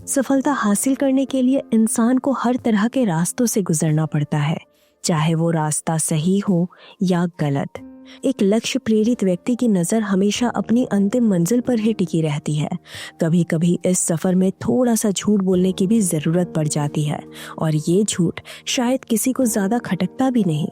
सफलता हासिल करने के लिए इंसान को हर तरह के रास्तों से गुजरना पड़ता है, चाहे वो रास्ता सही हो या गलत। एक लक्ष्य प्रेरित व्यक्ति की नज़र हमेशा अपनी अंतिम मंजिल पर ही टिकी रहती है। कभी कभी इस सफ़र में थोड़ा सा झूठ बोलने की भी ज़रूरत पड़ जाती है, और ये झूठ शायद किसी को ज़्यादा खटकता भी नहीं।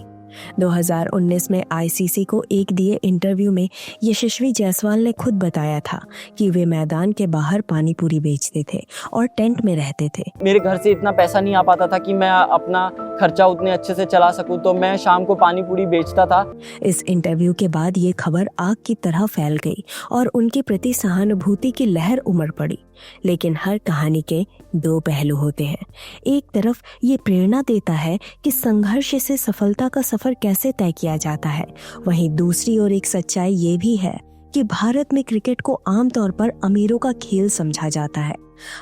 2019 में आईसीसी को एक दिए इंटरव्यू में यशस्वी जायसवाल ने खुद बताया था कि वे मैदान के बाहर पानी पूरी बेचते थे और टेंट में रहते थे। मेरे घर से इतना पैसा नहीं आ पाता था कि मैं अपना खर्चा उतने अच्छे से चला सकूं, तो मैं शाम को पानी पूरी बेचता था। इस इंटरव्यू के बाद ये खबर आग की तरह फैल गई और उनके प्रति सहानुभूति की लहर उमड़ पड़ी। लेकिन हर कहानी के दो पहलू होते हैं। एक तरफ ये प्रेरणा देता है कि संघर्ष से सफलता का सफर कैसे तय किया जाता है, वहीं दूसरी ओर एक सच्चाई ये भी है कि भारत में क्रिकेट को आमतौर पर अमीरों का खेल समझा जाता है।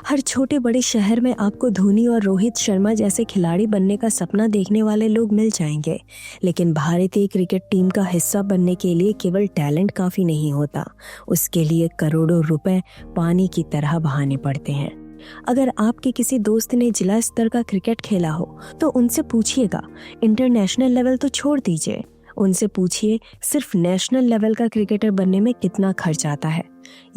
हर छोटे बड़े शहर में आपको धोनी और रोहित शर्मा जैसे खिलाड़ी बनने का सपना देखने वाले लोग मिल जाएंगे, लेकिन भारतीय क्रिकेट टीम का हिस्सा बनने के लिए केवल टैलेंट काफी नहीं होता, उसके लिए करोड़ों रुपए पानी की तरह बहाने पड़ते हैं। अगर आपके किसी दोस्त ने जिला स्तर का क्रिकेट खेला हो तो उनसे पूछिएगा, इंटरनेशनल लेवल तो छोड़ दीजिए, उनसे पूछिए सिर्फ नेशनल लेवल का क्रिकेटर बनने में कितना खर्च आता है।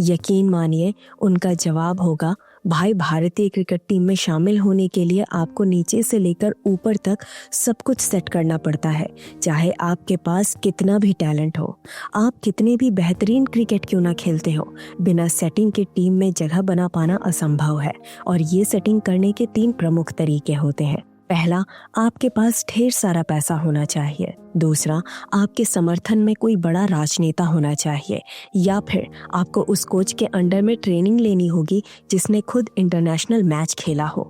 यकीन मानिए उनका जवाब होगा, भाई भारतीय क्रिकेट टीम में शामिल होने के लिए आपको नीचे से लेकर ऊपर तक सब कुछ सेट करना पड़ता है, चाहे आपके पास कितना भी टैलेंट हो, आप कितने भी बेहतरीन क्रिकेट क्यों ना खेलते हो, बिना सेटिंग के टीम में जगह बना पाना असंभव है। और ये सेटिंग करने के 3 प्रमुख तरीके होते हैं। पहला, आपके पास ढेर सारा पैसा होना चाहिए। दूसरा, आपके समर्थन में कोई बड़ा राजनेता होना चाहिए, या फिर आपको उस कोच के अंडर में ट्रेनिंग लेनी होगी जिसने खुद इंटरनेशनल मैच खेला हो।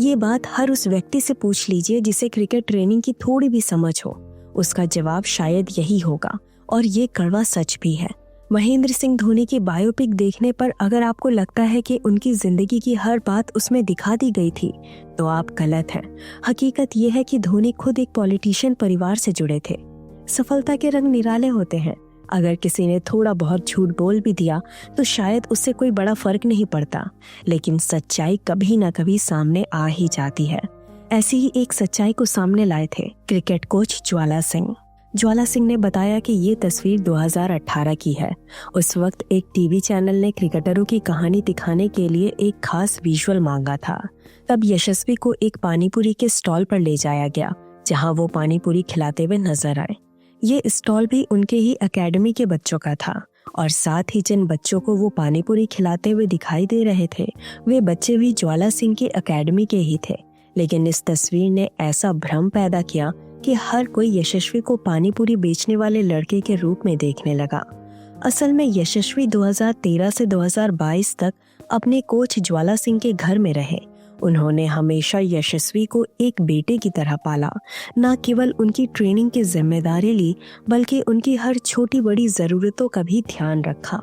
ये बात हर उस व्यक्ति से पूछ लीजिए जिसे क्रिकेट ट्रेनिंग की थोड़ी भी समझ हो, उसका जवाब शायद यही होगा, और ये कड़वा सच भी है। महेंद्र सिंह धोनी की बायोपिक देखने पर अगर आपको लगता है कि उनकी जिंदगी की हर बात उसमें दिखा दी गई थी तो आप गलत हैं। हकीकत यह है कि धोनी खुद एक पॉलिटिशियन परिवार से जुड़े थे। सफलता के रंग निराले होते हैं। अगर किसी ने थोड़ा बहुत झूठ बोल भी दिया तो शायद उससे कोई बड़ा फर्क नहीं पड़ता, लेकिन सच्चाई कभी ना कभी सामने आ ही जाती है। ऐसी ही एक सच्चाई को सामने लाए थे क्रिकेट कोच ज्वाला सिंह। ज्वाला सिंह ने बताया कि ये तस्वीर 2018 की है। उस वक्त एक टीवी चैनल ने क्रिकेटरों की कहानी दिखाने के लिए एक खास विजुअल मांगा था। तब यशस्वी को एक पानीपुरी के स्टॉल पर ले जाया गया, जहां वो पानीपुरी खिलाते हुए नजर आए। ये स्टॉल भी उनके ही एकेडमी के बच्चों का था, और साथ ही जिन बच्चों को वो पानीपुरी खिलाते हुए दिखाई दे रहे थे वे बच्चे भी ज्वाला सिंह की एकेडमी के ही थे। लेकिन इस तस्वीर ने ऐसा भ्रम पैदा किया कि हर कोई यशस्वी को पानीपुरी बेचने वाले लड़के के रूप में देखने लगा। असल में यशस्वी 2013 से 2022 तक अपने कोच ज्वाला सिंह के घर में रहे। उन्होंने हमेशा यशस्वी को एक बेटे की तरह पाला, न केवल उनकी ट्रेनिंग की जिम्मेदारी ली बल्कि उनकी हर छोटी बड़ी ज़रूरतों का भी ध्यान रखा।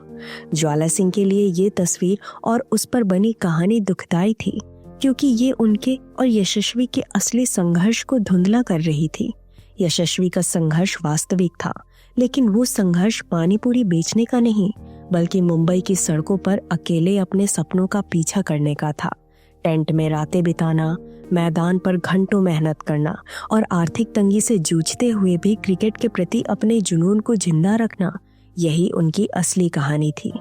ज्वाला सिंह के लिए ये तस्वीर और उस पर बनी कहानी दुखदाई थी, क्योंकि ये उनके और यशस्वी के असली संघर्ष को धुंधला कर रही थी। यशस्वी का संघर्ष वास्तविक था, लेकिन वो संघर्ष पानीपुरी बेचने का नहीं बल्कि मुंबई की सड़कों पर अकेले अपने सपनों का पीछा करने का था। टेंट में रातें बिताना, मैदान पर घंटों मेहनत करना और आर्थिक तंगी से जूझते हुए भी क्रिकेट के प्रति अपने जुनून को जिंदा रखना, यही उनकी असली कहानी थी।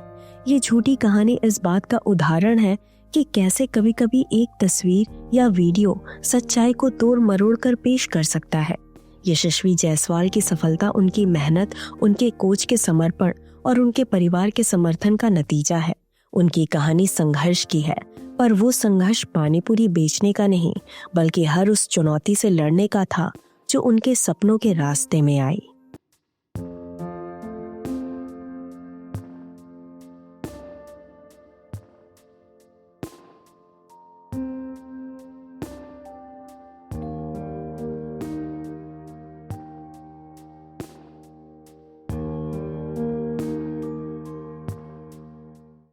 ये झूठी कहानी इस बात का उदाहरण है कि कैसे कभी कभी एक तस्वीर या वीडियो सच्चाई को तोड़ मरोड़ कर पेश कर सकता है। यशस्वी जायसवाल की सफलता उनकी मेहनत, उनके कोच के समर्पण और उनके परिवार के समर्थन का नतीजा है। उनकी कहानी संघर्ष की है, पर वो संघर्ष पानीपुरी बेचने का नहीं बल्कि हर उस चुनौती से लड़ने का था जो उनके सपनों के रास्ते में आई।